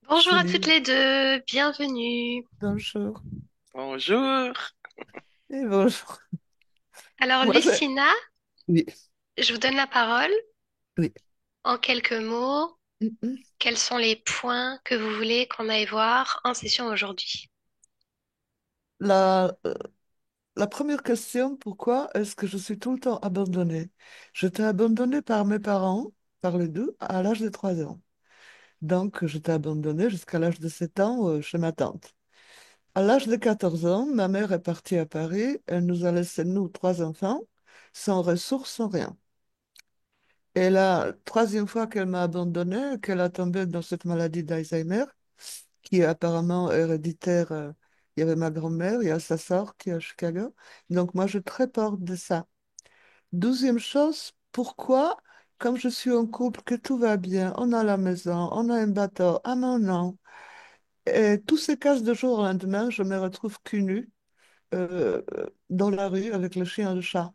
Bonjour à toutes Salut, les deux, bienvenue. bonjour. Bonjour. Et bonjour. Alors Moi, c'est... Lucina, Oui, je vous donne la parole. oui. En quelques mots, Mhm. quels sont les points que vous voulez qu'on aille voir en session aujourd'hui? La, euh, la première question, pourquoi est-ce que je suis tout le temps abandonnée? J'étais abandonnée par mes parents, par les deux, à l'âge de 3 ans. Donc, j'étais abandonnée jusqu'à l'âge de 7 ans chez ma tante. À l'âge de 14 ans, ma mère est partie à Paris. Elle nous a laissé, nous, trois enfants, sans ressources, sans rien. Et la troisième fois qu'elle m'a abandonnée, qu'elle a tombé dans cette maladie d'Alzheimer, qui est apparemment héréditaire. Il y avait ma grand-mère, il y a sa sœur qui est à Chicago. Donc moi, j'ai très peur de ça. Douzième chose, pourquoi, comme je suis en couple, que tout va bien, on a la maison, on a un bateau à mon nom, et tout se casse de jour au lendemain, je me retrouve cul nu dans la rue avec le chien et le chat.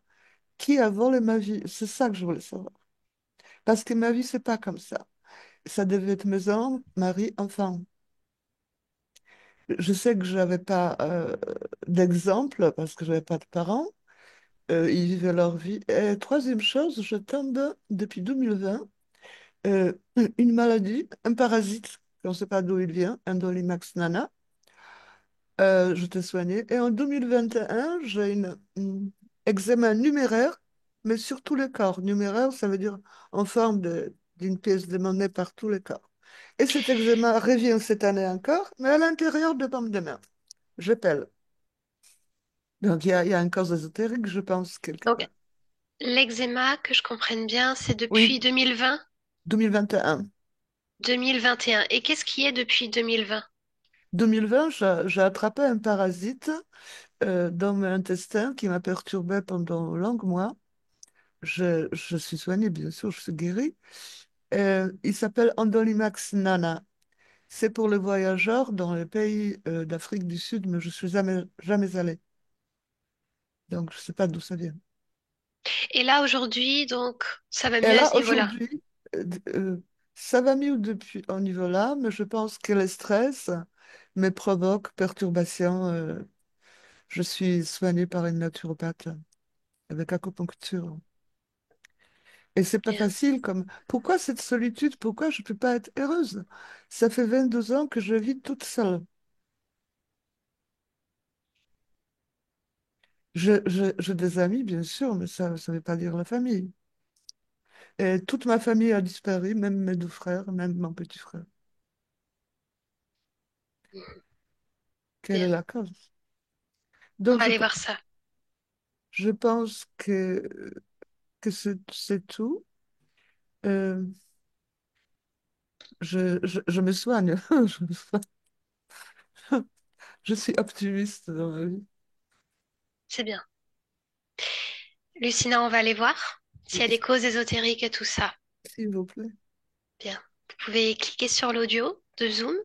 Qui a volé ma vie? C'est ça que je voulais savoir. Parce que ma vie, c'est pas comme ça. Ça devait être maison, mari, enfant. Je sais que je n'avais pas d'exemple parce que je n'avais pas de parents. Ils vivaient leur vie. Et troisième chose, je tombe depuis 2020, euh, une maladie, un parasite, on ne sait pas d'où il vient, un Dolimax nana. Je t'ai soigné. Et en 2021, j'ai une eczéma numéraire, mais sur tout le corps. Numéraire, ça veut dire en forme d'une pièce de monnaie par tout le corps. Et cet eczéma revient cette année encore, mais à l'intérieur de pommes de main. Je pèle. Donc, il y a une cause ésotérique, je pense, quelque Donc part. l'eczéma, que je comprenne bien, c'est Oui, depuis 2020, 2021. 2021. Et qu'est-ce qui est depuis 2020? 2020, j'ai attrapé un parasite dans mon intestin qui m'a perturbé pendant longs mois. Je suis soignée, bien sûr, je suis guérie. Il s'appelle Endolimax nana. C'est pour les voyageurs dans les pays d'Afrique du Sud, mais je suis jamais allée. Donc, je ne sais pas d'où ça vient. Et là aujourd'hui, donc, ça va Et mieux à là, ce niveau-là. aujourd'hui, ça va mieux depuis au niveau là, mais je pense que le stress me provoque perturbation. Je suis soignée par une naturopathe avec acupuncture. Et c'est pas Bien. facile comme... Pourquoi cette solitude? Pourquoi je peux pas être heureuse? Ça fait 22 ans que je vis toute seule. J'ai des amis, bien sûr, mais ça ne veut pas dire la famille. Et toute ma famille a disparu, même mes deux frères, même mon petit frère. Mhm. Quelle est Bien. la cause? On Donc, va aller voir ça. je pense que c'est tout. Euh, je me soigne. Je me soigne. Je suis optimiste dans ma vie, C'est bien. Lucina, on va aller voir s'il y a des causes ésotériques et tout ça. s'il vous plaît. Bien. Vous pouvez cliquer sur l'audio de Zoom.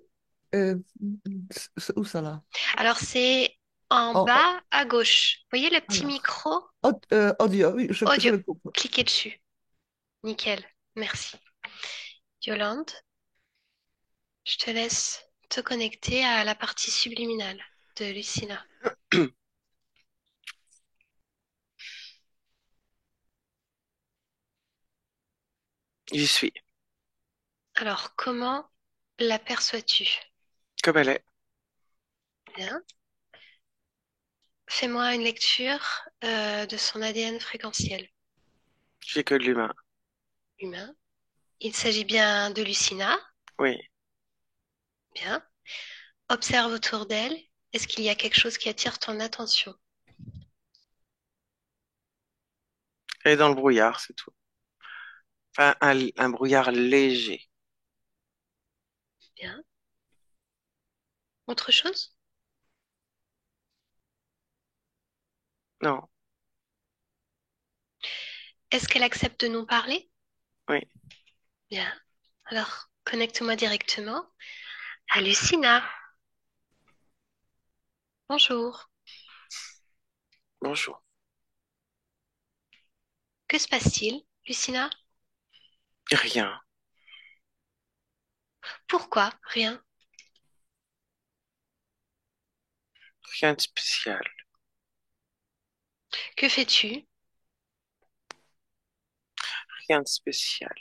Euh, c'est où ça là? Alors, c'est en Oh, oh, bas à gauche. Vous voyez le petit alors, micro audio, oui, je audio. le coupe. Cliquez dessus. Nickel. Merci. Yolande, je te laisse te connecter à la partie subliminale de Lucina. J'y suis. Alors, comment l'aperçois-tu? Comme elle est. Bien. Fais-moi une lecture de son ADN fréquentiel J'ai que de l'humain. humain. Il s'agit bien de Lucina. Oui. Bien. Observe autour d'elle. Est-ce qu'il y a quelque chose qui attire ton attention? Elle est dans le brouillard, c'est tout. Enfin, un brouillard léger. Bien. Autre chose? Non. Est-ce qu'elle accepte de nous parler? Oui. Bien. Alors, connecte-moi directement à Lucina. Bonjour. Bonjour. Que se passe-t-il, Lucina? Rien. Pourquoi? Rien. Rien de spécial. Que fais-tu? Rien de spécial.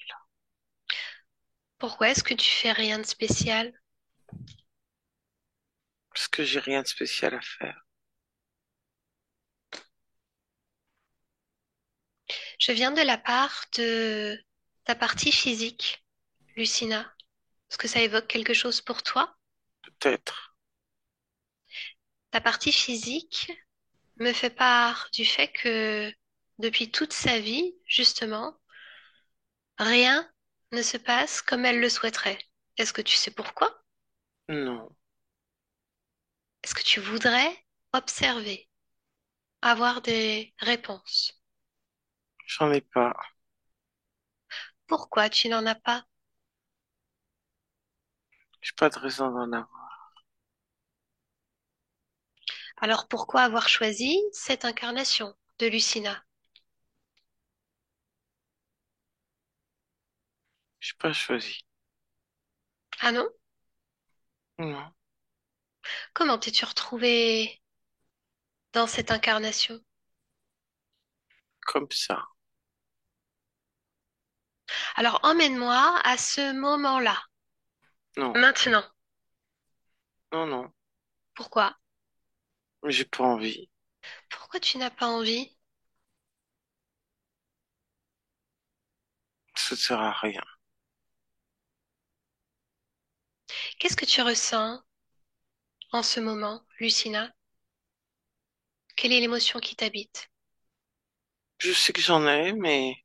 Pourquoi est-ce que tu fais rien de spécial? Parce que j'ai rien de spécial à faire. Je viens de la part de ta partie physique, Lucina. Est-ce que ça évoque quelque chose pour toi? Peut-être. Ta partie physique me fait part du fait que depuis toute sa vie, justement, rien ne se passe comme elle le souhaiterait. Est-ce que tu sais pourquoi? Non. Est-ce que tu voudrais observer, avoir des réponses? J'en ai pas. Pourquoi tu n'en as pas? J'ai pas de raison d'en avoir. Alors pourquoi avoir choisi cette incarnation de Lucina? J'ai pas choisi. Ah non? Non. Comment t'es-tu retrouvée dans cette incarnation? Comme ça. Alors emmène-moi à ce moment-là, Non. maintenant. Non, non. Pourquoi? J'ai pas envie. Pourquoi tu n'as pas envie? Ça sert à rien. Qu'est-ce que tu ressens en ce moment, Lucina? Quelle est l'émotion qui t'habite? Je sais que j'en ai, mais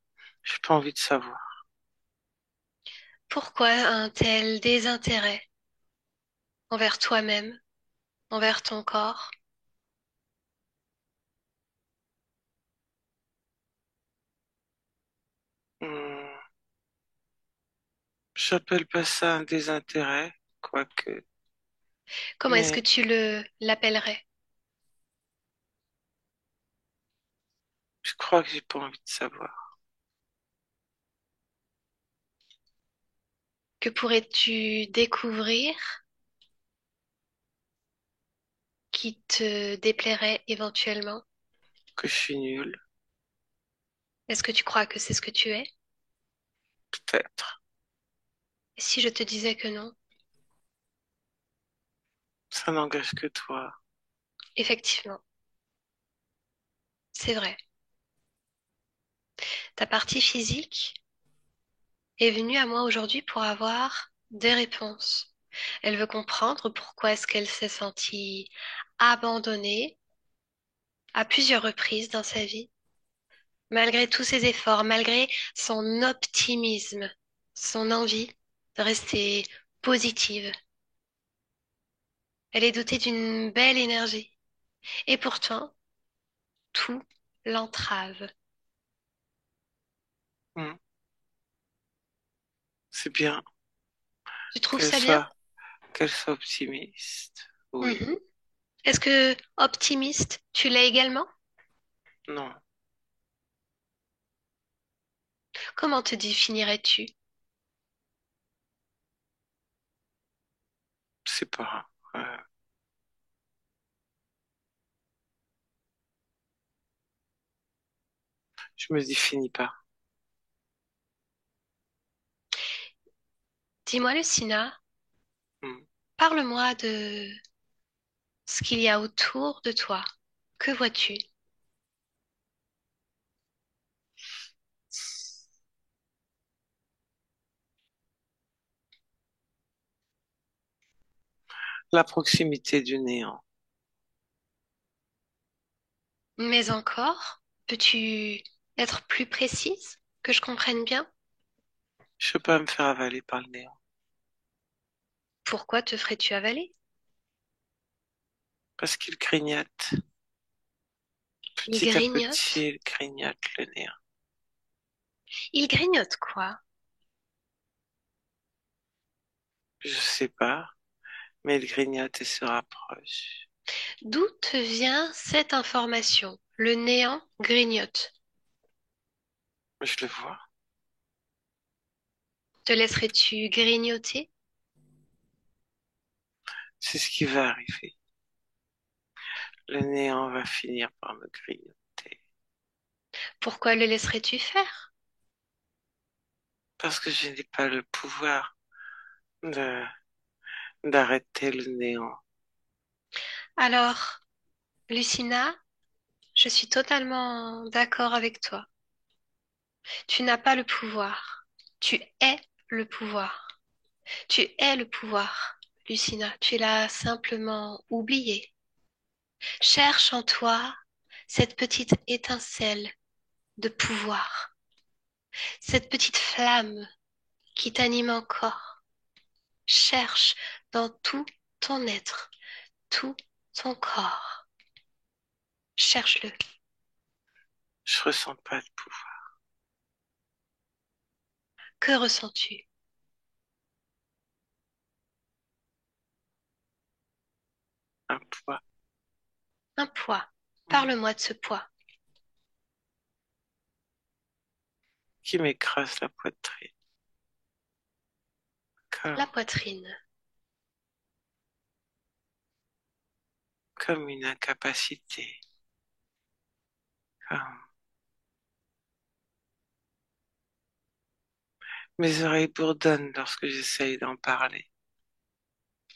j'ai pas envie de savoir. Pourquoi un tel désintérêt envers toi-même, envers ton corps? Hmm, J'appelle pas ça un désintérêt, quoique. Comment est-ce que Mais tu le l'appellerais? je crois que j'ai pas envie de savoir. Que pourrais-tu découvrir qui te déplairait éventuellement? Que je suis nul. Est-ce que tu crois que c'est ce que tu es? Peut-être. Et si je te disais que non? Ça n'engage que toi. Effectivement, c'est vrai. Ta partie physique est venue à moi aujourd'hui pour avoir des réponses. Elle veut comprendre pourquoi est-ce qu'elle s'est sentie abandonnée à plusieurs reprises dans sa vie, malgré tous ses efforts, malgré son optimisme, son envie de rester positive. Elle est dotée d'une belle énergie et pourtant tout l'entrave. Hmm. C'est bien Tu trouves qu'elle ça bien? soit, qu'elle soit optimiste. Oui. Mhm. Est-ce que optimiste, tu l'es également? Non. Comment te définirais-tu? C'est pas. Je me définis pas. Dis-moi, Lucina, Hmm. parle-moi de ce qu'il y a autour de toi. Que vois-tu? La proximité du néant. Mais encore, peux-tu être plus précise, que je comprenne bien? Je peux pas me faire avaler par le néant. Pourquoi te ferais-tu avaler? Parce qu'il grignote. Il Petit à grignote. petit, il grignote le néant. Il grignote quoi? Je sais pas, mais il grignote et se rapproche. D'où te vient cette information? Le néant grignote. Je le vois. Te laisserais-tu grignoter? C'est ce qui va arriver. le néant va finir par me grignoter. Pourquoi le laisserais-tu faire? Parce que je n'ai pas le pouvoir de d'arrêter le néant. Alors, Lucina, je suis totalement d'accord avec toi. Tu n'as pas le pouvoir. Tu es le pouvoir. Tu es le pouvoir, Lucina. Tu l'as simplement oublié. Cherche en toi cette petite étincelle de pouvoir, cette petite flamme qui t'anime encore. Cherche dans tout ton être, tout ton corps. Cherche-le. Je ressens pas de pouvoir. Que ressens-tu? Un poids Un poids. mm, Parle-moi de ce poids. qui m'écrase la poitrine. La Comme, poitrine. comme une incapacité. Comme mes oreilles bourdonnent lorsque j'essaye d'en parler.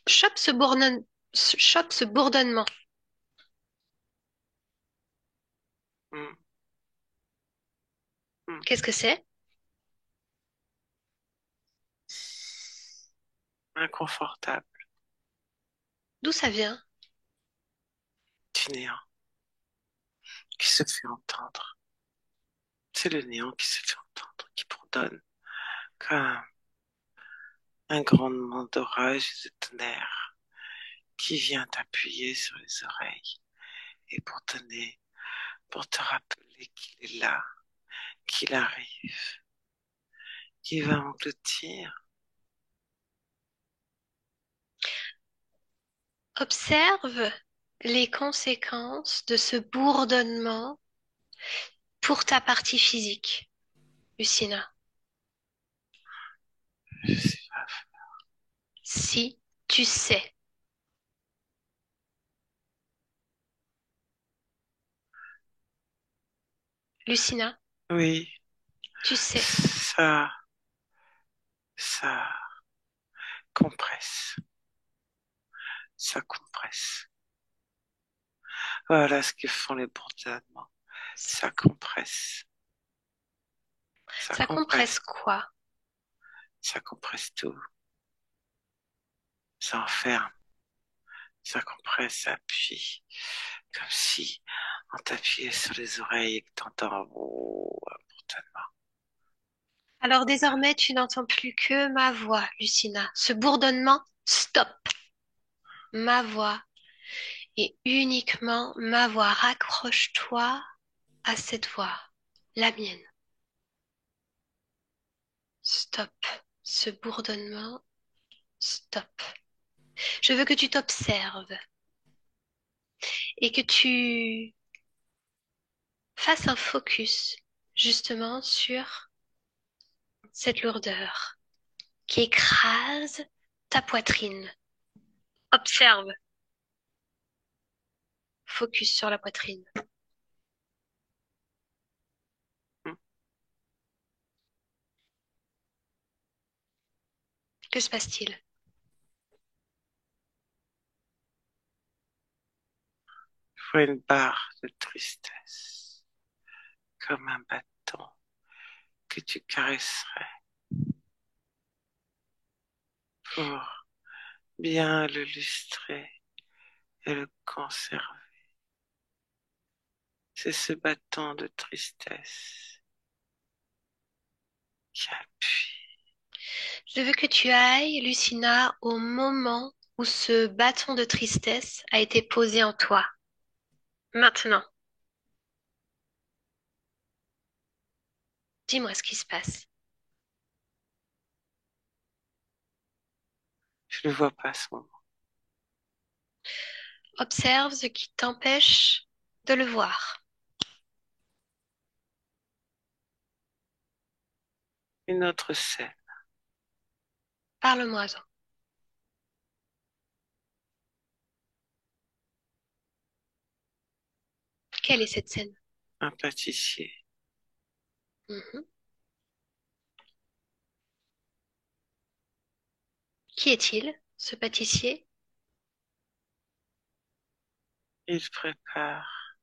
Chope ce bourdonnement. Mm, mm. Qu'est-ce que c'est? Inconfortable. D'où ça vient? Du néant qui se fait entendre. C'est le néant qui se fait entendre, qui bourdonne comme un grondement d'orage et de tonnerre qui vient t'appuyer sur les oreilles et pour te rappeler qu'il est là, qu'il arrive, qu'il va engloutir. Observe les conséquences de ce bourdonnement pour ta partie physique, Lucina. Je sais pas. Si tu sais, Lucina, Oui, tu sais. ça, ça compresse, ça compresse. Voilà ce que font les bourdonnements. Ça compresse, ça Ça compresse compresse, quoi? ça compresse tout, ça enferme, ça compresse, ça appuie, comme si on t'appuyait sur les oreilles et que t'entends oh, un bourdonnement. Alors désormais, tu n'entends plus que ma voix, Lucina. Ce bourdonnement, stop. Ma voix et uniquement ma voix. Raccroche-toi à cette voix, la mienne. Stop. Ce bourdonnement, stop. Je veux que tu t'observes et que tu fasses un focus justement sur cette lourdeur qui écrase ta poitrine. Observe. Focus sur la poitrine. Hmm. Que se passe-t-il? Je vois une barre de tristesse, comme un bâton que tu caresserais pour bien le lustrer et le conserver. C'est ce bâton de tristesse qui appuie. Je veux que tu ailles, Lucina, au moment où ce bâton de tristesse a été posé en toi. Maintenant, dis-moi ce qui se passe. Je ne vois pas son nom. Observe ce qui t'empêche de le voir. Une autre scène. Parle-moi-en. Quelle est cette scène? un pâtissier. Mhm. Qui est-il, ce pâtissier? Il prépare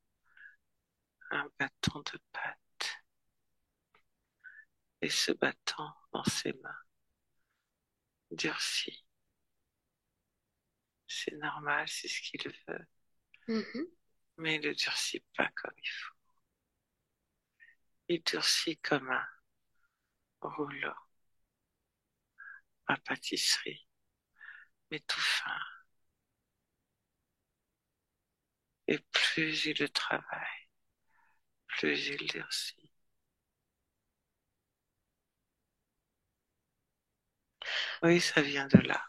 un bâton de pâte et ce bâton dans ses mains durcit. C'est normal, c'est ce qu'il veut, Mhm. mais il ne durcit pas comme il faut. Il durcit comme un rouleau à pâtisserie, mais tout fin. Et plus il le travaille, plus il durcit. Oui, ça vient de là.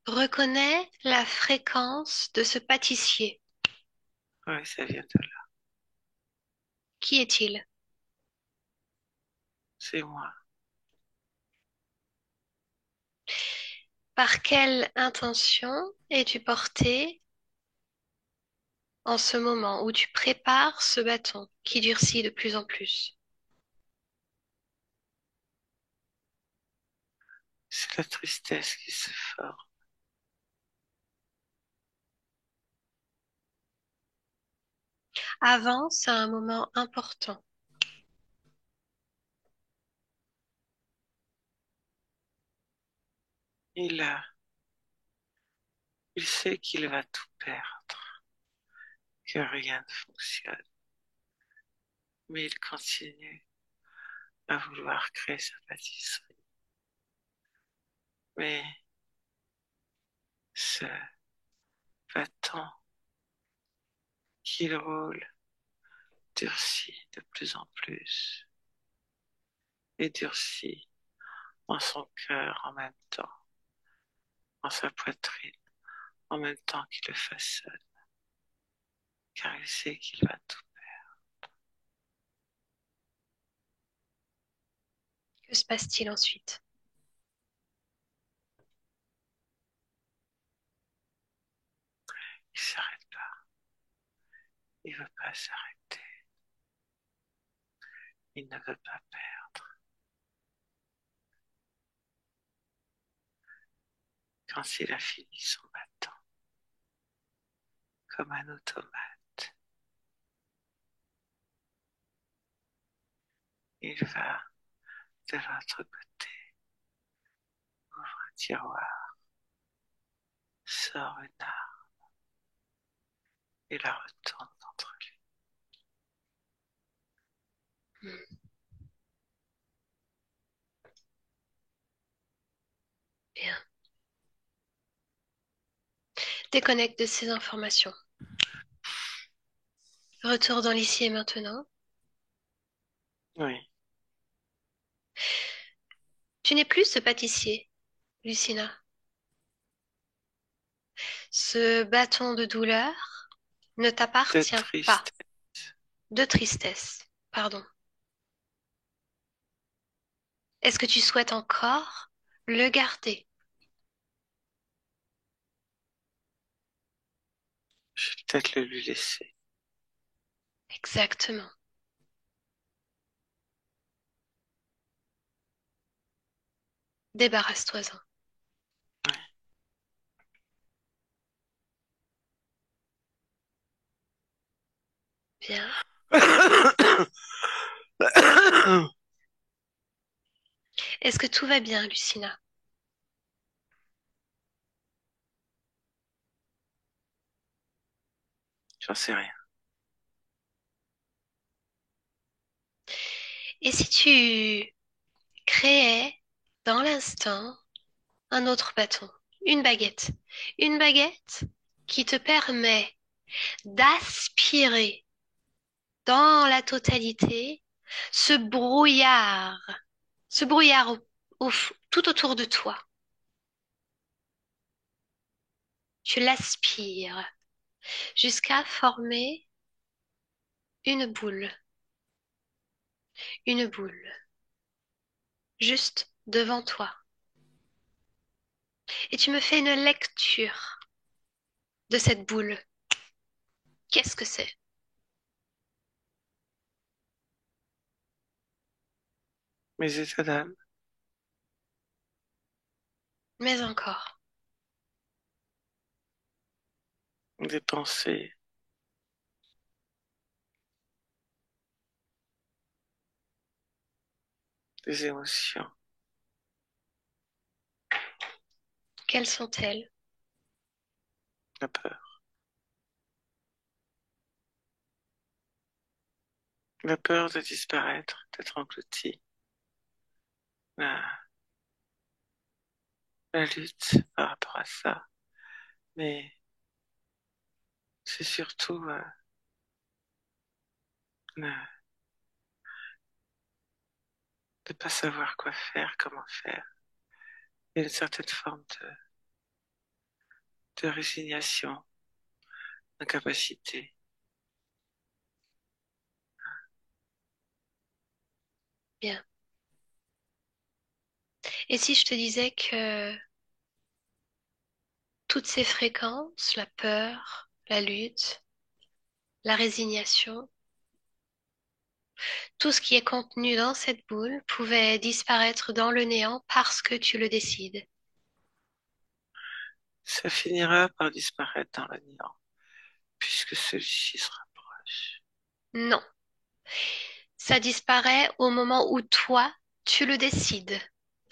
Reconnais la fréquence de ce pâtissier. Oui, ça vient de là. Qui est-il? C'est moi. Par quelle intention es-tu porté en ce moment où tu prépares ce bâton qui durcit de plus en plus? C'est la tristesse qui se forme. Avance à un moment important. Il a, il sait qu'il va tout perdre, que rien ne fonctionne, mais il continue à vouloir créer sa pâtisserie. Mais ce bâton qu'il roule durcit de plus en plus et durcit en son cœur en même temps, en sa poitrine, en même temps qu'il le façonne, car il sait qu'il va tout. Que se passe-t-il ensuite? Il s'arrête pas, il veut pas s'arrêter, il ne veut pas perdre. Quand il a fini son bâton, comme un automate, il va de l'autre côté, ouvre un tiroir, sort une arme et la retourne contre lui. Hmm, bien. Déconnecte de ces informations. Retour dans l'ici et maintenant. Oui, Tu n'es plus ce pâtissier, Lucina. Ce bâton de douleur ne de t'appartient pas. triste. De tristesse, pardon. Est-ce que tu souhaites encore le garder? Je vais peut-être le lui laisser. Exactement. Débarrasse-toi-en. Bien. Est-ce que tout va bien, Lucina? J'en sais rien. Et si tu créais dans l'instant un autre bâton, une baguette, une baguette qui te permet d'aspirer dans la totalité ce ce brouillard tout autour de toi. Tu l'aspires jusqu'à former une boule, une boule, juste devant toi. Et tu me fais une lecture de cette boule. Qu'est-ce que c'est? mes états d'âme, Mais encore. des pensées, des émotions, Quelles sont-elles? la peur. La peur de disparaître, d'être englouti, la, la lutte par rapport à ça. Mais c'est surtout de ne pas savoir quoi faire, comment faire. Il y a une certaine forme de résignation, d'incapacité. Bien. Et si je te disais que toutes ces fréquences, la peur, la lutte, la résignation, tout ce qui est contenu dans cette boule pouvait disparaître dans le néant parce que tu le décides. Ça finira par disparaître dans le néant, puisque celui-ci sera proche. Non, ça disparaît au moment où toi, tu le décides,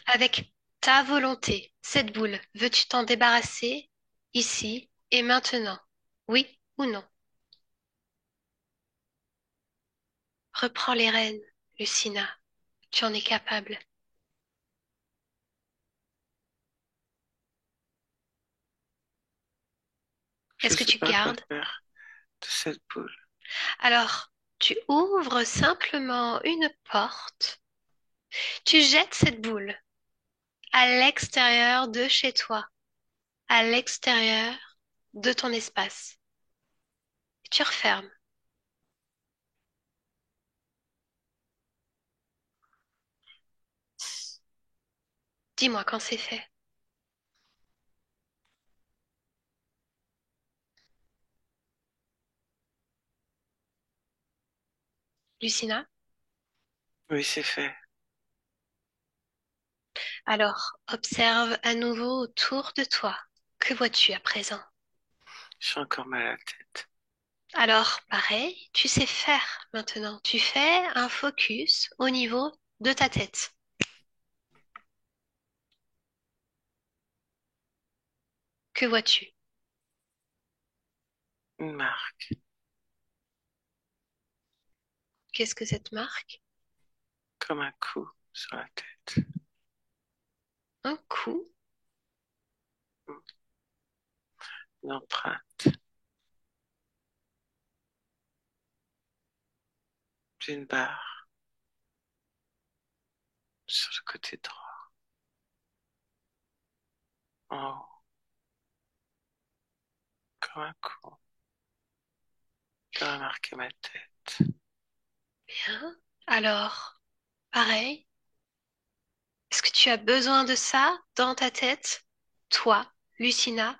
avec ta volonté. Cette boule, veux-tu t'en débarrasser ici et maintenant? Oui ou non? Reprends les rênes, Lucina. Tu en es capable. Je Est-ce que sais tu pas quoi gardes? faire de cette boule. Alors, tu ouvres simplement une porte. Tu jettes cette boule à l'extérieur de chez toi, à l'extérieur de ton espace. Tu refermes. Dis-moi quand c'est fait. Lucina? Oui, c'est fait. Alors, observe à nouveau autour de toi. Que vois-tu à présent? J'ai encore mal à la tête. Alors, pareil, tu sais faire maintenant. Tu fais un focus au niveau de ta tête. Que vois-tu? Une marque, Qu'est-ce que cette marque? comme un coup sur la tête. Un coup? Une empreinte d'une barre sur le côté droit. En haut, comme un coup, qui aura marqué ma tête. Bien. Alors, pareil. Est-ce que tu as besoin de ça dans ta tête? Toi, Lucina,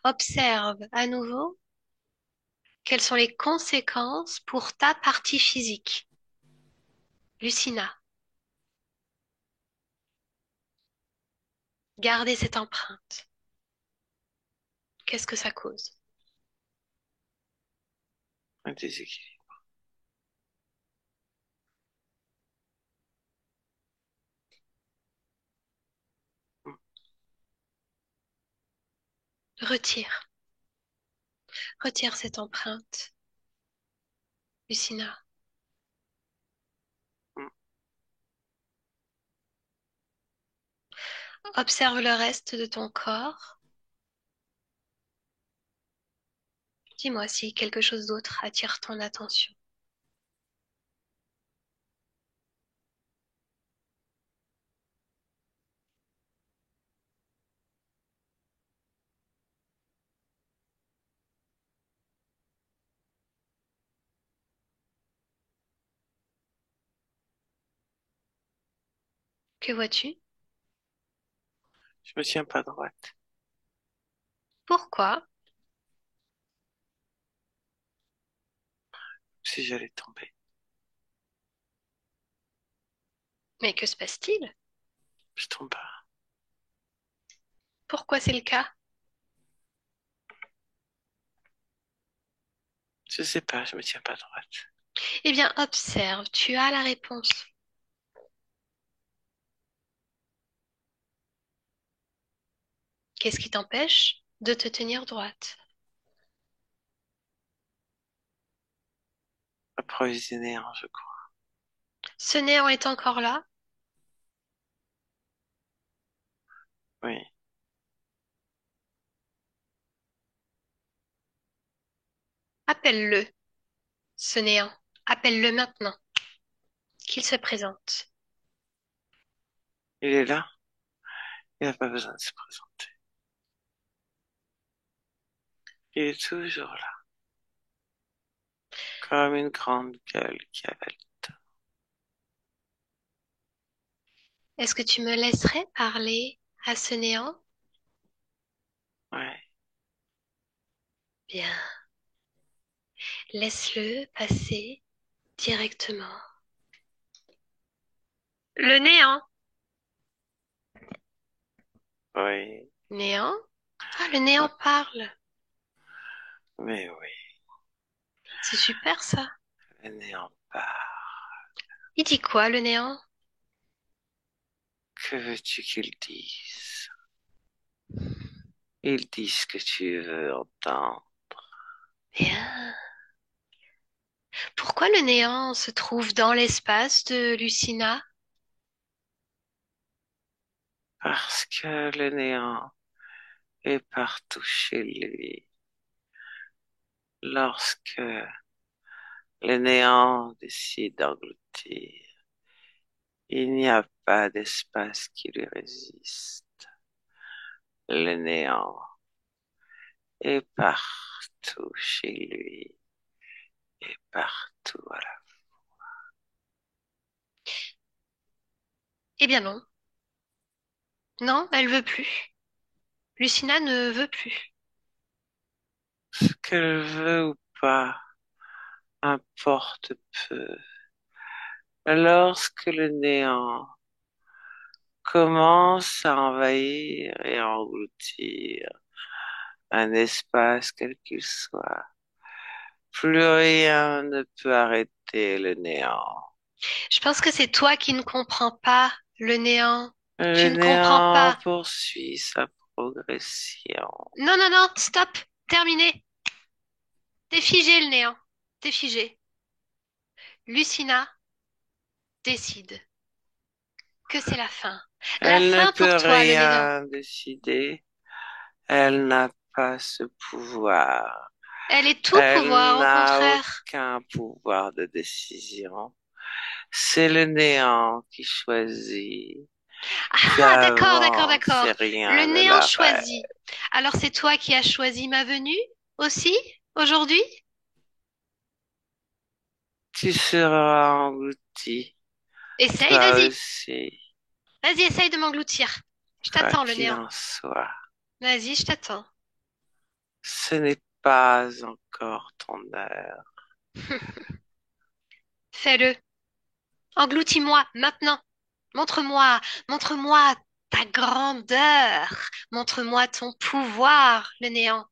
observe à nouveau quelles sont les conséquences pour ta partie physique. Lucina, gardez cette empreinte. Qu'est-ce que ça cause? Un déséquilibre. Retire. Retire cette empreinte. Lucina, observe le reste de ton corps. Dis-moi si quelque chose d'autre attire ton attention. Que vois-tu? Je me tiens pas droite. Pourquoi? si j'allais tomber. Mais que se passe-t-il? Je tombe pas. Pourquoi c'est le cas? Je sais pas, je me tiens pas droite. Eh bien, observe, tu as la réponse. Qu'est-ce qui t'empêche de te tenir droite? Approvisionné en, je crois. Ce néant est encore là. Oui. Appelle-le, ce néant. Appelle-le maintenant, qu'il se présente. Il est là. Il n'a pas besoin de se présenter. Il est toujours là. Comme une grande gueule qui avale. Est-ce que tu me laisserais parler à ce néant? Ouais. Bien, laisse-le passer directement. Le néant. Oui. Néant? Ah, le néant parle. Mais oui. C'est super ça. Le néant part. Il dit quoi, le néant? Que veux-tu qu'il dise? Il dit ce que tu veux entendre. Bien. Pourquoi le néant se trouve dans l'espace de Lucina? Parce que le néant est partout chez lui. Lorsque le néant décide d'engloutir, il n'y a pas d'espace qui lui résiste. Le néant est partout chez lui et partout à la. Eh bien non. Non, elle veut plus. Lucina ne veut plus. Ce qu'elle veut ou pas importe peu. Lorsque le néant commence à envahir et à engloutir un espace quel qu'il soit, plus rien ne peut arrêter le néant. Je pense que c'est toi qui ne comprends pas le néant. Le Tu ne comprends néant pas. poursuit sa progression. Non, non, non, stop. Terminé. T'es figé, le néant. T'es figé. Lucina décide que c'est la fin. La Elle ne fin pour peut toi, le néant. rien décider. Elle n'a pas ce pouvoir. Elle est tout Elle pouvoir, au n'a contraire. aucun pouvoir de décision. C'est le néant qui choisit, qui Ah, d'accord, d'accord, avance et d'accord. Le rien ne néant l'arrête. choisit. Alors c'est toi qui as choisi ma venue aussi, aujourd'hui? Tu seras englouti, Essaye, toi vas-y. aussi, Vas-y, essaye de m'engloutir. Je quoi t'attends, le qu'il néant. en soit. Vas-y, je t'attends. Ce n'est pas encore ton heure. Fais-le. Engloutis-moi, maintenant. Montre-moi, montre-moi ta grandeur. Montre-moi ton pouvoir, le néant.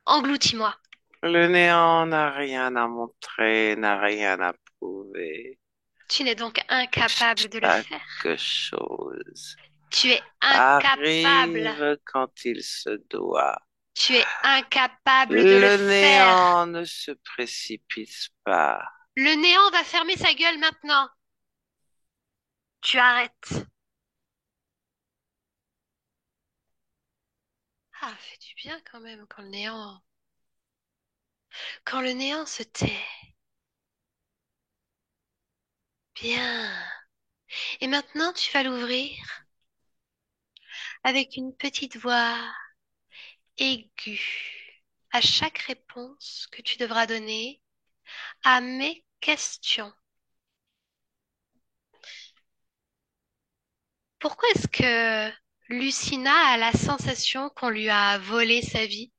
Engloutis-moi. Le néant n'a rien à montrer, n'a rien à prouver. Tu n'es donc incapable de le faire. Chaque chose Tu es incapable. arrive quand il se doit. Tu es incapable de le Le faire. néant ne se précipite pas. Le néant va fermer sa gueule maintenant. Tu arrêtes. Ah, fait du bien quand même quand le néant se tait. Bien. Et maintenant, tu vas l'ouvrir avec une petite voix aiguë à chaque réponse que tu devras donner à mes questions. Pourquoi est-ce que Lucina a la sensation qu'on lui a volé sa vie?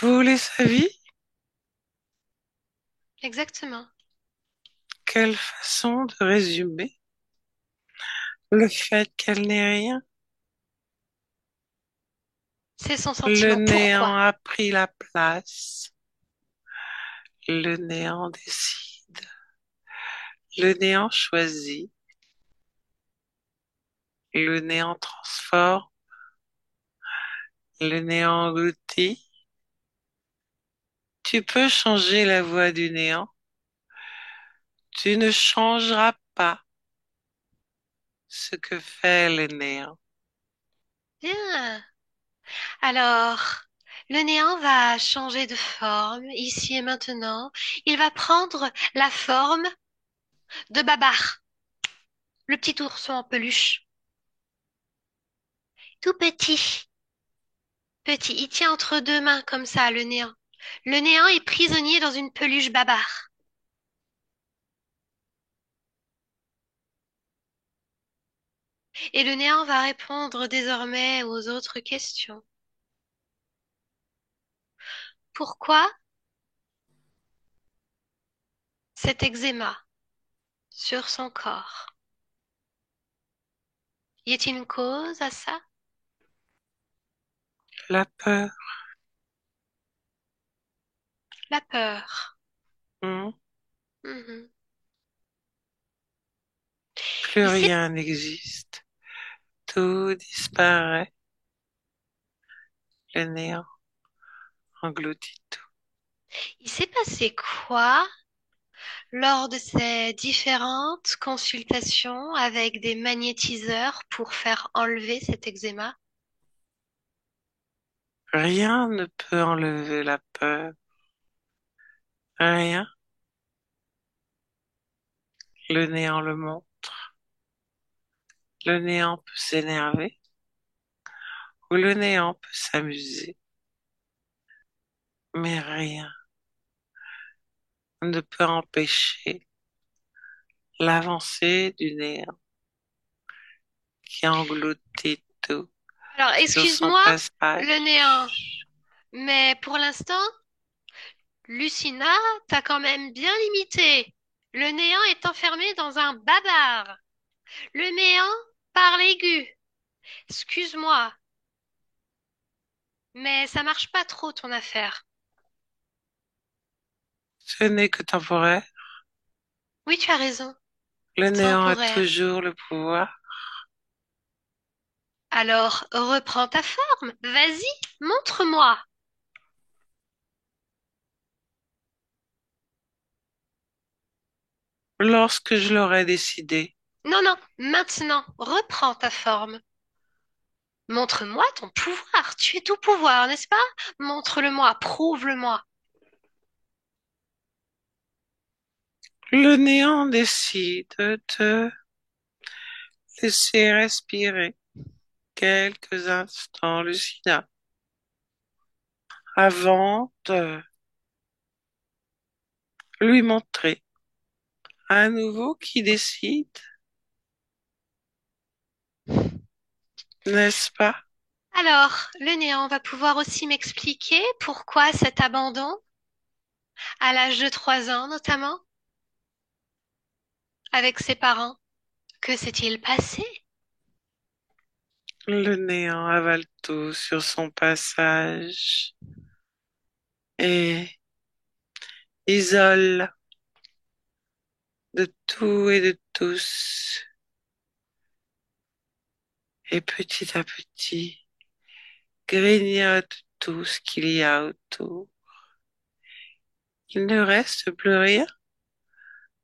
Vous voulez sa vie? Exactement. Quelle façon de résumer le fait qu'elle n'est rien? C'est son Le sentiment. néant Pourquoi? a pris la place. Le néant décide. Le néant choisit. Le néant transforme. Le néant engloutit. Tu peux changer la voix du néant. Tu ne changeras pas ce que fait le néant. Bien. Alors, le néant va changer de forme ici et maintenant. Il va prendre la forme de Babar, le petit ourson en peluche. Tout petit. Petit. Il tient entre deux mains comme ça, le néant. Le néant est prisonnier dans une peluche Babar. Et le néant va répondre désormais aux autres questions. Pourquoi cet eczéma sur son corps? Y a-t-il une cause à ça? La peur. La peur. Hmm. Mhm. Plus Il s'est, rien n'existe. Tout disparaît. Le néant engloutit tout. il s'est passé quoi lors de ces différentes consultations avec des magnétiseurs pour faire enlever cet eczéma? Rien ne peut enlever la peur. Rien. Le néant le montre. Le néant peut s'énerver ou le néant peut s'amuser. Mais rien ne peut empêcher l'avancée du néant qui engloutit tout Alors, sur son excuse-moi, le néant, passage. mais pour l'instant, Lucina t'a quand même bien limité. Le néant est enfermé dans un babar. Le néant parle aigu. Excuse-moi, mais ça marche pas trop ton affaire. Ce n'est que temporaire. Oui, tu as raison. Le néant a Temporaire. toujours le pouvoir. Alors, reprends ta forme. Vas-y, montre-moi. Lorsque je l'aurai décidé, Non, non, maintenant, reprends ta forme. Montre-moi ton pouvoir. Tu es tout pouvoir, n'est-ce pas? Montre-le-moi, prouve-le-moi. le néant décide de laisser respirer quelques instants Lucina avant de lui montrer à nouveau qui décide, n'est-ce pas? Alors, le néant va pouvoir aussi m'expliquer pourquoi cet abandon, à l'âge de 3 ans notamment, avec ses parents. Que s'est-il passé? Le néant avale tout sur son passage et isole de tout et de tous. Et petit à petit, grignote tout ce qu'il y a autour. Il ne reste plus rien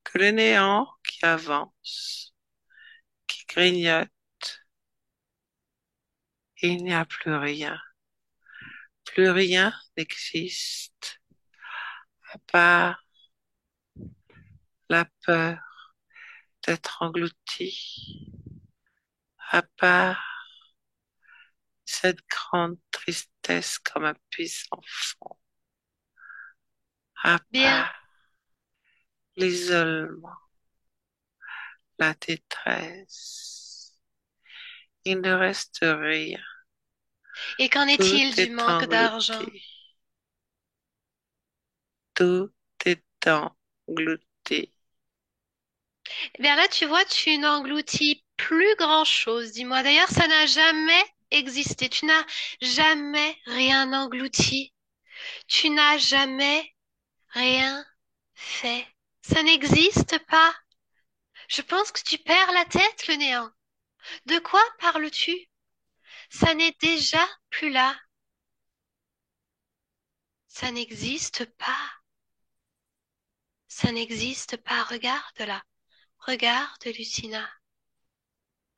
que le néant qui avance, qui grignote. Il n'y a plus rien. Plus rien n'existe à part la peur d'être englouti, à part cette grande tristesse comme un puissant fond, à Bien. part l'isolement, la détresse. Il ne reste rien. Et qu'en Tout est-il du est manque d'argent? englouti. Tout est englouti. Eh bien là, tu vois, tu n'engloutis plus grand-chose. Dis-moi, d'ailleurs, ça n'a jamais existé. Tu n'as jamais rien englouti. Tu n'as jamais rien fait. Ça n'existe pas. Je pense que tu perds la tête, le néant. De quoi parles-tu? Ça n'est déjà plus là. Ça n'existe pas. Ça n'existe pas. Regarde-la. Regarde, Lucina.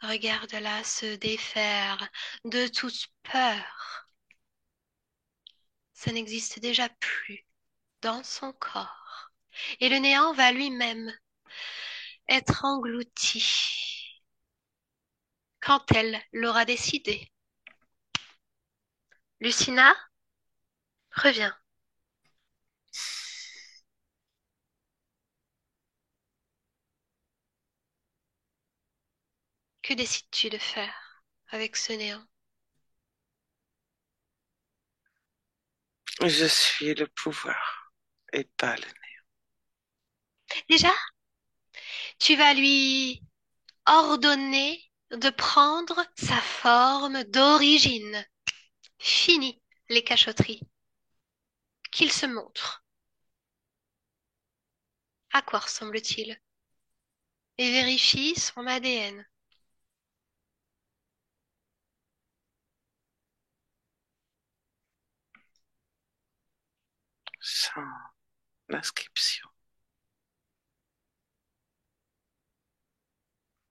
Regarde-la se défaire de toute peur. Ça n'existe déjà plus dans son corps. Et le néant va lui-même être englouti quand elle l'aura décidé. Lucina, reviens. Que décides-tu de faire avec ce néant? Je suis le pouvoir et pas le Déjà, tu vas lui ordonner de prendre sa forme d'origine. Fini les cachotteries. Qu'il se montre. À quoi ressemble-t-il? Et vérifie son ADN. sans inscription.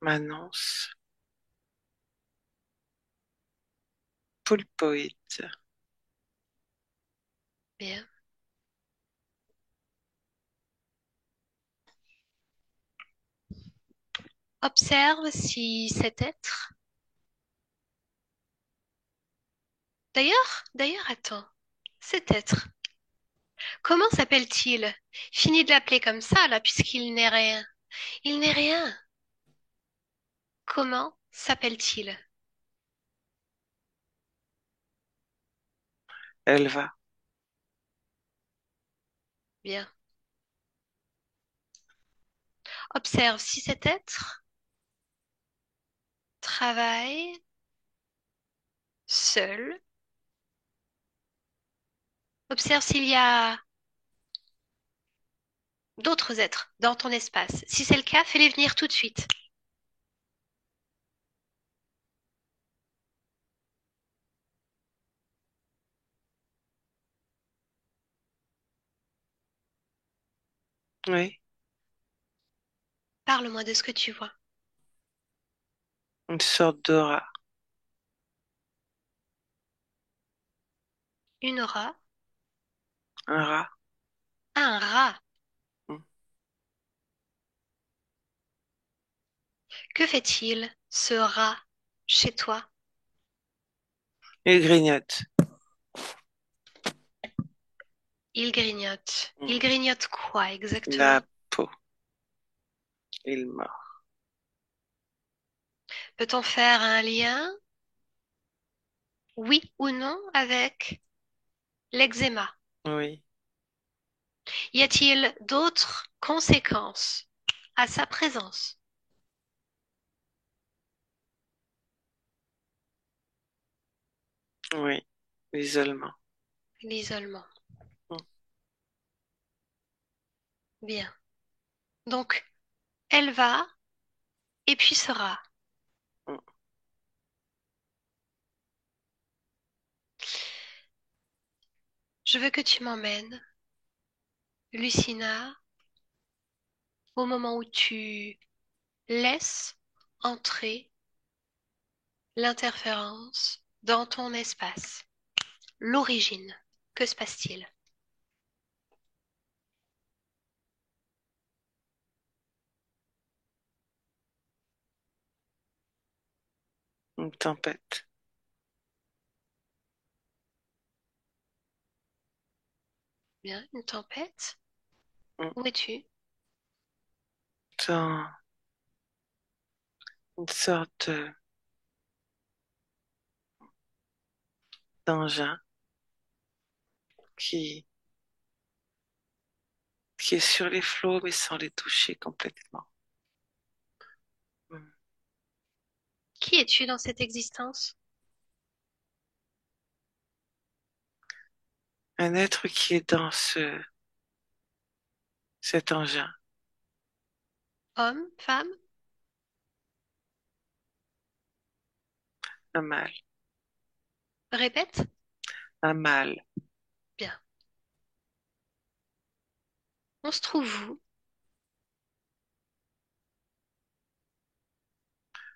M'annonce poulpoïde. Bien. Observe si cet être. D'ailleurs, attends. Cet être. Comment s'appelle-t-il? Fini de l'appeler comme ça, là, puisqu'il n'est rien. Il n'est rien. Comment s'appelle-t-il? Elle va. Bien. Observe si cet être travaille seul. Observe s'il y a d'autres êtres dans ton espace. Si c'est le cas, fais-les venir tout de suite. Oui, Parle-moi de ce que tu vois. une sorte d'aura. Une aura. Un rat. Un rat. Hmm. Que fait-il, ce rat, chez toi? Il grignote. Il grignote. Hmm. Il grignote quoi La exactement? peau. Il mord. Peut-on faire un lien, oui ou non, avec l'eczéma? Oui, Y a-t-il d'autres conséquences à sa présence? oui. L'isolement. L'isolement. Hmm. Bien. Donc, elle va et puis sera. Hmm. Je veux que tu m'emmènes, Lucina, au moment où tu laisses entrer l'interférence dans ton espace. L'origine. Que se passe-t-il? Une tempête. Bien, une tempête. Hmm. Où es-tu? Dans une sorte d'engin qui qui est sur les flots mais sans les toucher complètement. Mm. Qui es-tu dans cette existence? Un être qui est dans cet engin, Homme, femme? un mâle, Répète. un mâle, Bien. On se trouve où?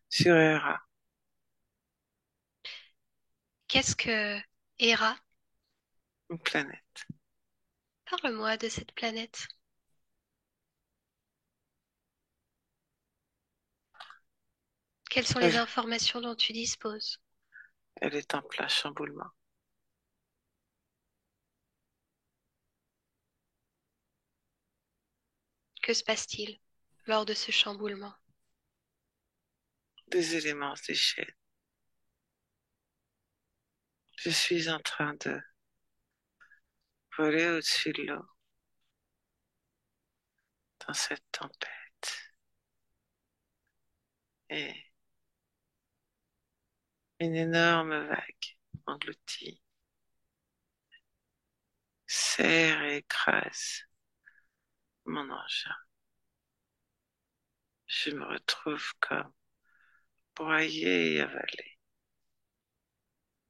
sur Hera, Qu'est-ce que Hera? une planète. Parle-moi de cette planète. Quelles sont les Elle, informations dont tu disposes? elle est en plein chamboulement. Que se passe-t-il lors de ce chamboulement? Des éléments se déchaînent. Je suis en train de voler au-dessus de l'eau dans cette tempête. Et une énorme vague engloutit, serre et écrase mon engin. Je me retrouve comme broyé et avalé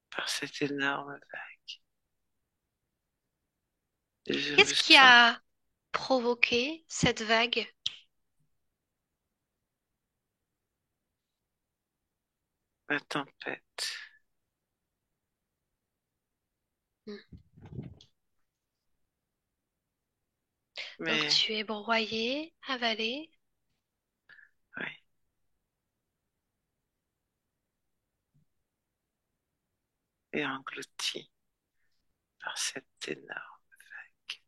par cette énorme vague. Et je me Qu'est-ce qui sens a provoqué cette vague? la tempête. Hmm. Donc Mais tu es broyé, avalé. oui, et englouti par cette énorme vague.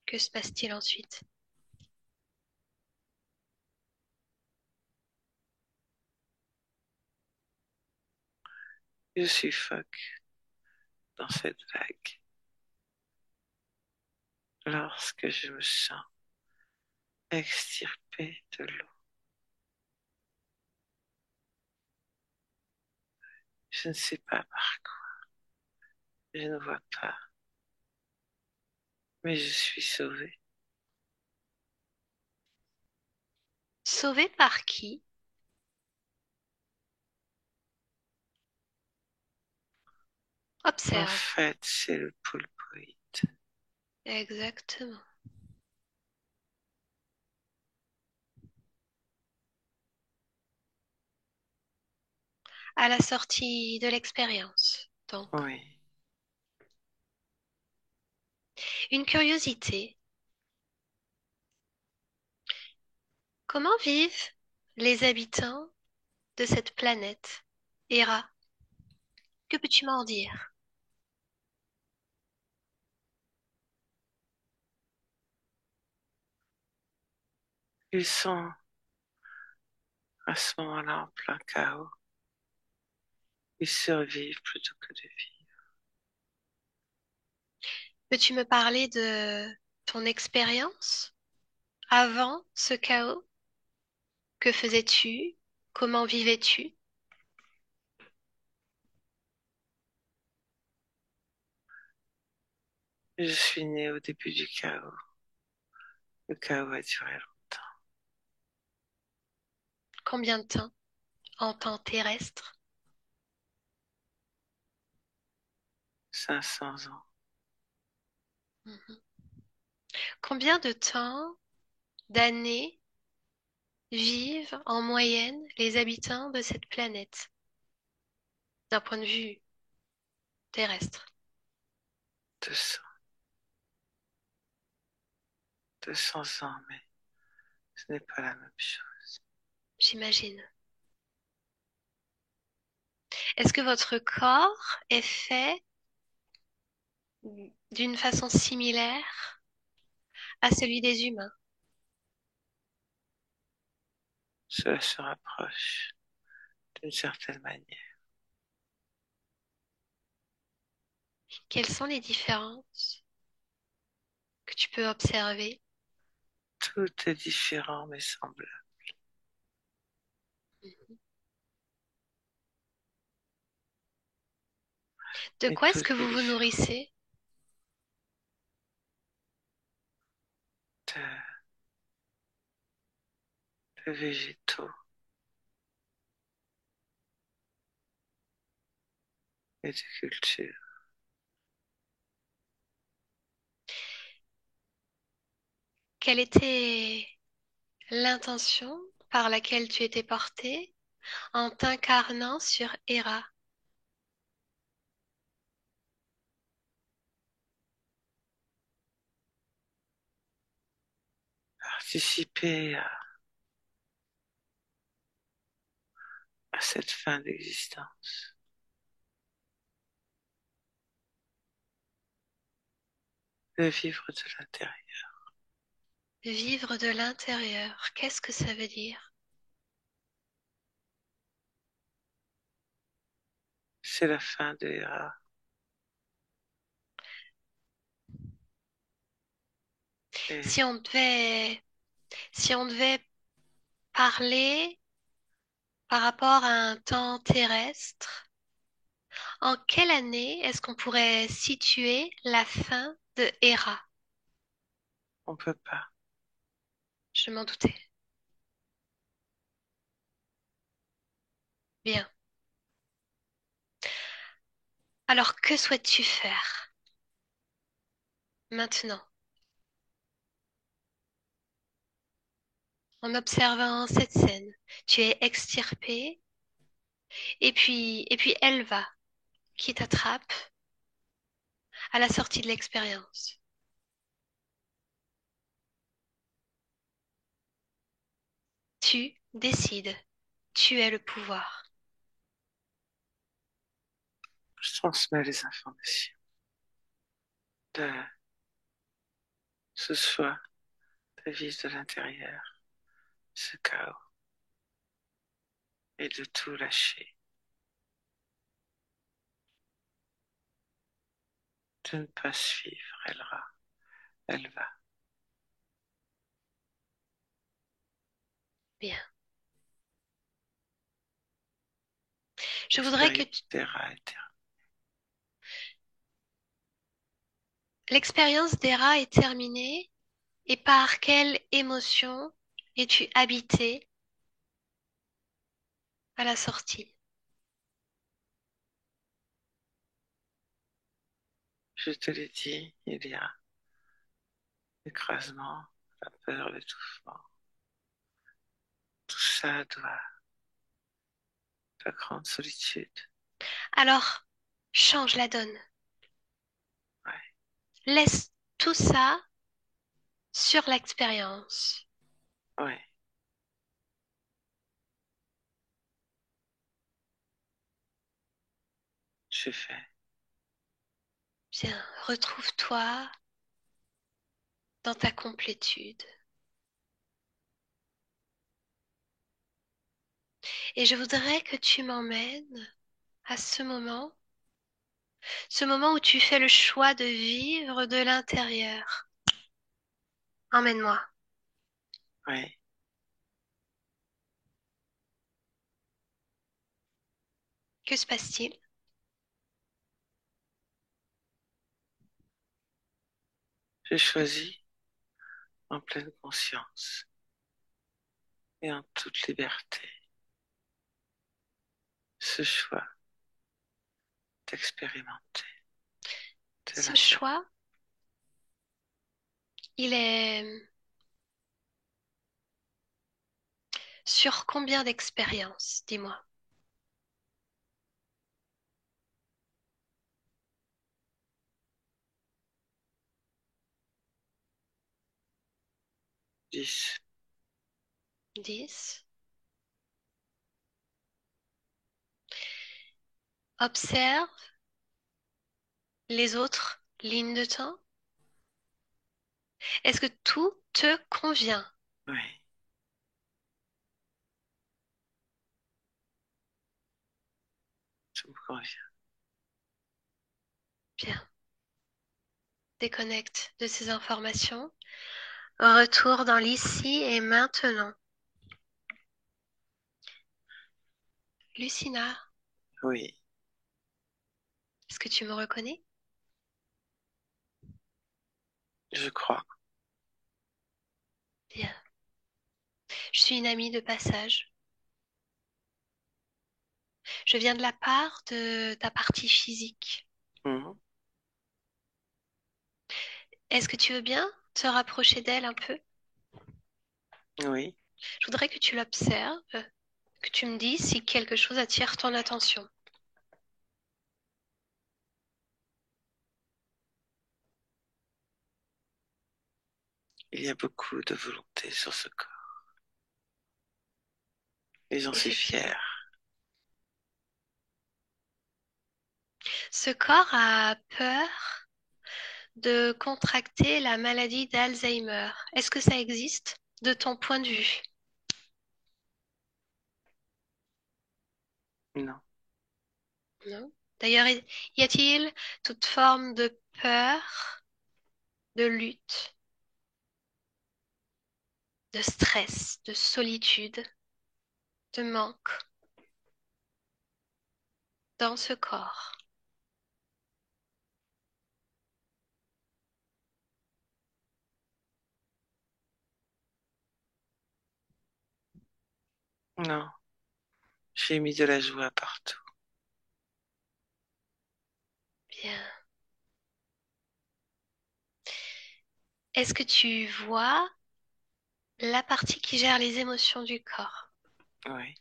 Que se passe-t-il ensuite? Je suffoque dans cette vague lorsque je me sens extirpé de l'eau. Je ne sais pas par quoi, je ne vois pas, mais je suis sauvé Sauvé par qui? en Observe. fait, c'est le poulpoïde. Exactement. À la sortie de l'expérience. Donc, Oui, une curiosité. Comment vivent les habitants de cette planète? Hera, que peux-tu m'en dire? ils sont à ce moment-là en plein chaos. Ils survivent plutôt que de vivre. Peux-tu me parler de ton expérience avant ce chaos? Que faisais-tu? Comment vivais-tu? Je suis né au début du chaos. Le chaos a duré longtemps, Combien de temps en temps terrestre? 500 ans. Mhm. Combien de temps, d'années vivent en moyenne les habitants de cette planète d'un point de vue terrestre? 200, 200 ans, mais ce n'est pas la même chose. J'imagine. Est-ce que votre corps est fait d'une façon similaire à celui des humains? Cela se rapproche d'une certaine manière. Quelles sont les différences que tu peux observer? Tout est différent mais semblable. De Et quoi est-ce tout que est vous vous différent. nourrissez? De, de végétaux et de culture. Quelle était l'intention par laquelle tu étais porté en t'incarnant sur Hera? Participer à cette fin d'existence. De vivre de l'intérieur. Vivre de l'intérieur, qu'est-ce que ça veut dire? C'est la fin de Hera. Et Si on devait, si on devait parler par rapport à un temps terrestre, en quelle année est-ce qu'on pourrait situer la fin de Hera? on peut pas. Je m'en doutais. Bien. Alors, que souhaites-tu faire maintenant, en observant cette scène? Tu es extirpé, et puis Elva qui t'attrape à la sortie de l'expérience. Tu décides. Tu es le pouvoir. Je transmets les informations de ce choix de vivre de l'intérieur, ce chaos, et de tout lâcher, de ne pas suivre elle va. Bien. Je voudrais que L'expérience d'Hera est terminée. l'expérience d'Hera est terminée et par quelle émotion es-tu habité à la sortie? Je te l'ai dit, il y a l'écrasement, la peur, l'étouffement. Tout ça doit, la grande solitude. Alors, change la donne. Ouais, Laisse tout ça sur l'expérience. ouais, je fais. Bien, retrouve-toi dans ta complétude. Et je voudrais que tu m'emmènes à ce moment où tu fais le choix de vivre de l'intérieur. Emmène-moi. Ouais, Que se passe-t-il? j'ai choisi en pleine conscience et en toute liberté ce choix d'expérimenter de Ce l'intérieur. choix, il est sur combien d'expériences, dis-moi. 10. 10. Observe les autres lignes de temps. Est-ce que tout te convient? Oui, tout me convient. Bien. Déconnecte de ces informations. Retour dans l'ici et maintenant. Lucina, Oui, est-ce que tu me reconnais? je crois. Bien. Je suis une amie de passage. Je viens de la part de ta partie physique. Mhm. Est-ce que tu veux bien te rapprocher d'elle un peu? Oui, Je voudrais que tu l'observes, que tu me dises si quelque chose attire ton attention. il y a beaucoup de volonté sur ce corps. Et j'en suis Effectivement. fière. Ce corps a peur de contracter la maladie d'Alzheimer. Est-ce que ça existe de ton point de vue? Non, Non. D'ailleurs, y a-t-il toute forme de peur, de lutte, de stress, de solitude, de manque dans ce corps? non, j'ai mis de la joie partout. Bien. Est-ce que tu vois la partie qui gère les émotions du corps? Oui,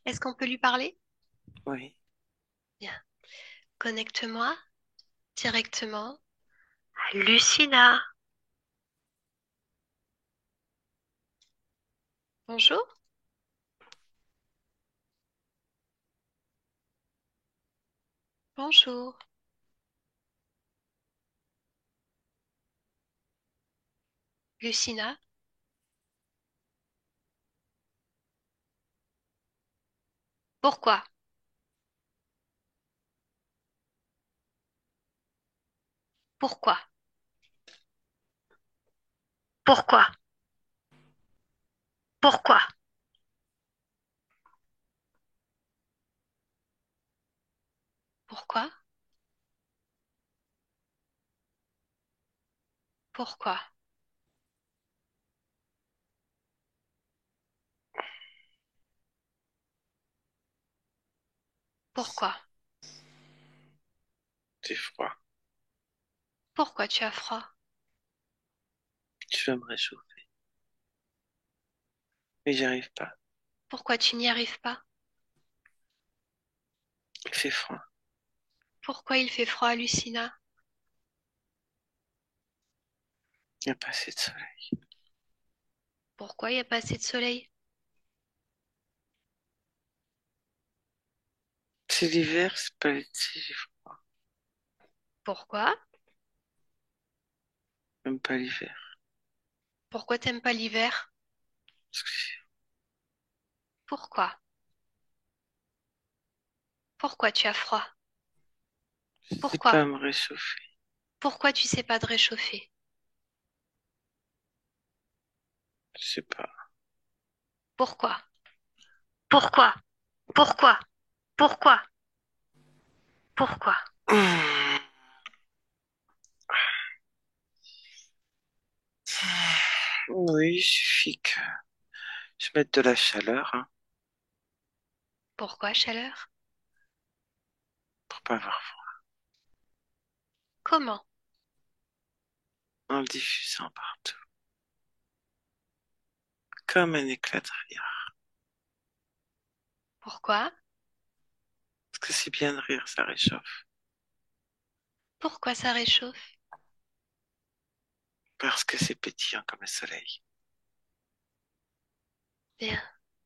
Est-ce qu'on peut lui parler? oui, Bien. Connecte-moi directement à Lucina. Bonjour. Bonjour. Lucina. Pourquoi? Pourquoi? Pourquoi? Pourquoi? Pourquoi? Pourquoi? Pourquoi? j'ai froid. Pourquoi tu as froid? Je veux me réchauffer. Mais j'y arrive pas. Pourquoi tu n'y arrives pas? Il fait froid. Pourquoi il fait froid, Lucina? Il n'y a pas assez de soleil. Pourquoi il n'y a pas assez de soleil? C'est l'hiver, c'est pas l'été, j'ai froid. Pourquoi? Même pas l'hiver. Pourquoi t'aimes pas l'hiver? Parce que Pourquoi? Pourquoi tu as froid? je sais Pourquoi? pas me réchauffer. Pourquoi tu sais pas te réchauffer? Je sais pas. Pourquoi? Pourquoi? Pourquoi? Pourquoi? Pourquoi? Hum. Oui, il suffit que je mette de la chaleur, hein, Pourquoi, chaleur? pour pas avoir froid. Comment? En le diffusant partout. Comme un éclat de rire. Pourquoi? Parce que c'est bien de rire, ça réchauffe. Pourquoi ça réchauffe? Parce que c'est pétillant comme le soleil. Bien.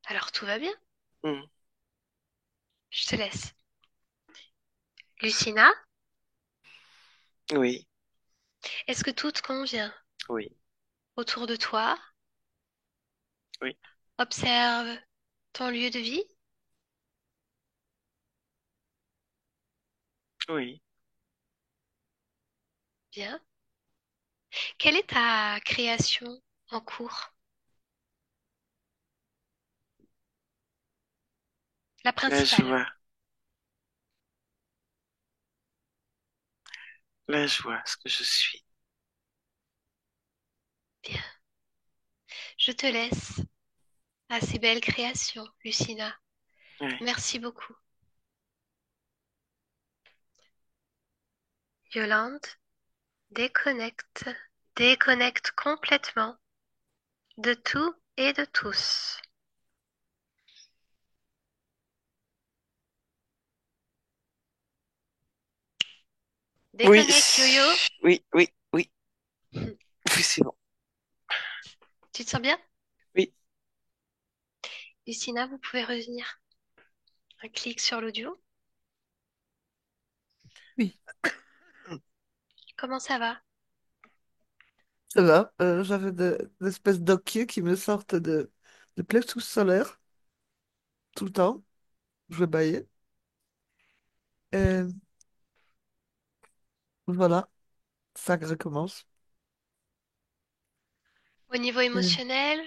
Alors tout va bien. Hum. Je te laisse. Lucina, Oui, est-ce que tout te convient oui, autour de toi? oui, Observe ton lieu de vie. oui. Bien. Quelle est ta création en cours? La La principale. joie, la joie, ce que je suis. Bien. Je te laisse à ces belles créations, Lucina. Ouais. Merci beaucoup. Yolande, déconnecte. Déconnecte complètement de tout et de tous. Oui, Déconnecte, Yo-Yo. oui, oui, oui, oui, c'est bon. Tu te sens bien? Oui, Lucina, vous pouvez revenir. Un clic sur l'audio. Oui, Comment ça va? ça va. J'avais des espèces d'occhiers qui me sortent de plexus solaire tout le temps. Je vais bailler. Et voilà, ça recommence. Au niveau Et émotionnel,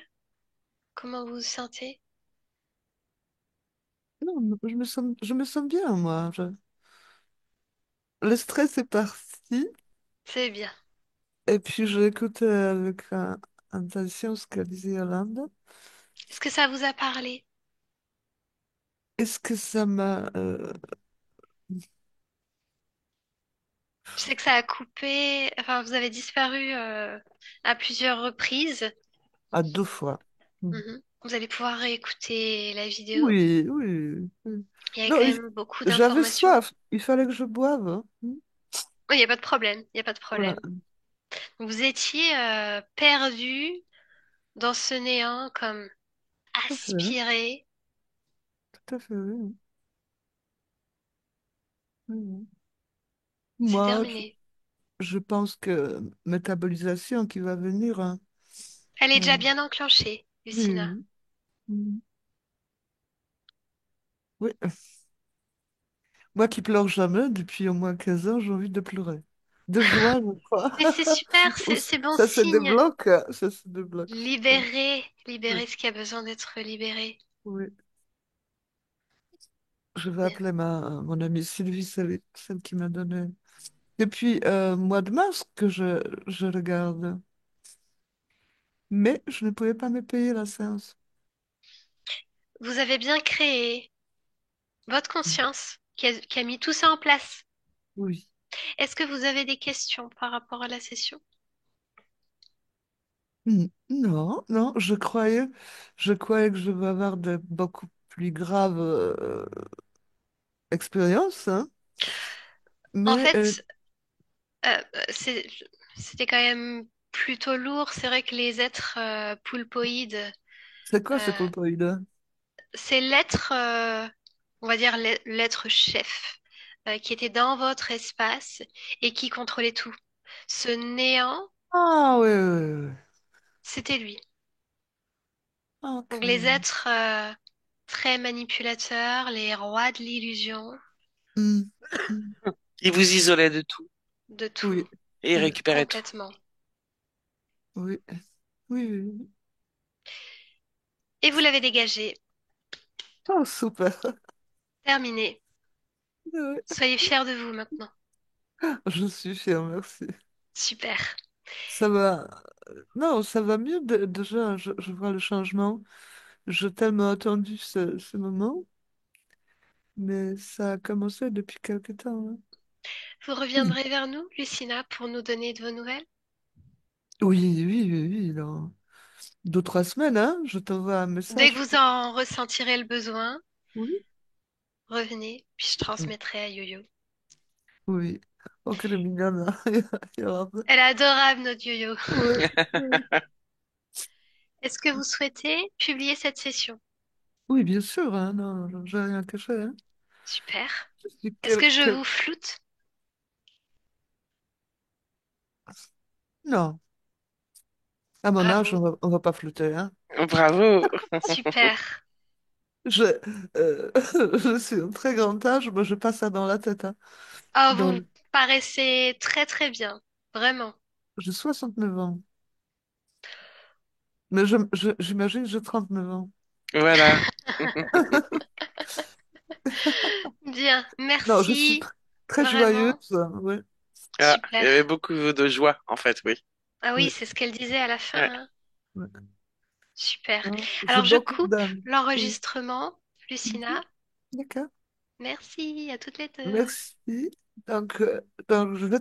comment vous vous sentez? non, je me sens bien, moi. Le stress est parti. C'est bien. Et puis, j'ai écouté avec attention ce qu'a dit Yolande. Est-ce que ça vous a parlé? Est-ce que ça m'a... Je sais que ça a coupé, enfin, vous avez disparu à plusieurs reprises. à deux fois. Mm. Mhm. Vous allez pouvoir réécouter la vidéo. Oui, oui. Oui. Il y a Non, quand même beaucoup j'avais d'informations. soif. Il fallait que je boive, hein. Mm. Oui, il n'y a pas de problème. Il n'y a pas de Voilà. problème. Vous étiez perdu dans ce néant, comme Tout à fait, hein. aspiré. Tout à fait, oui. Oui, oui. C'est Moi, terminé. je pense que métabolisation qui va venir, hein. Elle est déjà Euh, bien enclenchée, oui, Lucina. oui. Mm. Oui. Moi qui pleure jamais, depuis au moins 15 ans, j'ai envie de pleurer. De joie, je crois. Mais c'est super, Ou c'est bon ça se signe. débloque. Ça se débloque. Oui, Libérer, oui, libérer ce qui a besoin d'être libéré. oui. Je vais Bien. appeler mon amie Sylvie, celle qui m'a donné. Depuis mois de mars que je regarde. Mais je ne pouvais pas me payer la séance. Vous avez bien créé votre conscience qui a mis tout ça en place. Oui. Est-ce que vous avez des questions par rapport à la session? Non, non, je croyais que je vais avoir de beaucoup plus graves expériences, hein. En Mais fait, euh, c'est- c'était quand même plutôt lourd. C'est vrai que les êtres poulpoïdes, c'est quoi ce euh, polypoïde? c'est l'être, on va dire l'être chef, qui était dans votre espace et qui contrôlait tout. Ce néant, Ah oui, oui, oui. c'était lui. Ok. Donc les êtres très manipulateurs, les rois de l'illusion, Hmm, hmm. il vous isolait de tout de tout, Oui, et il oui, récupérait tout. complètement. oui, oui, oui. Et vous l'avez dégagé. Oh, super. Terminé. Oui. Soyez fiers de vous maintenant. Je suis fière, merci. Super. Ça va. Non, ça va mieux déjà. Je vois le changement. J'ai tellement attendu ce moment, mais ça a commencé depuis quelque temps, hein. Vous reviendrez vers nous, Lucina, pour nous donner de vos nouvelles. Oui, oui, oui, oui. Dans 2, 3 semaines, hein, je t'envoie un Dès que message vous en ressentirez le besoin, Oui, revenez, puis je mm, transmettrai à Yo-Yo. oui. Oh, quelle mignonne, hein. Regarde. Elle est adorable, notre Yo-Yo. Oui, oui. Est-ce que vous souhaitez publier cette session? Oui, bien sûr, hein, non, non, j'ai rien caché, hein. Super. Je suis Est-ce que je vous floute? Non, à mon âge, Bravo. on va pas flûter, hein. Bravo. Super. Je, euh, je suis un très grand âge, moi je passe ça dans la tête, hein. Oh, vous me Dans... paraissez très très bien. Vraiment. J'ai 69 ans. Mais j'imagine que j'ai 39 ans. Voilà. Bien, Non, je suis merci. très joyeuse. Vraiment. Oui, Ah, il y Super. avait beaucoup de joie, en fait, oui. Ah oui, oui, c'est ce qu'elle disait à la fin, Ouais. hein. oui. Super. Hein, j'ai Alors, je beaucoup coupe d'âme. Oui. l'enregistrement, Mhm. Lucina. D'accord. Merci à toutes les deux. Merci. Donc, je vais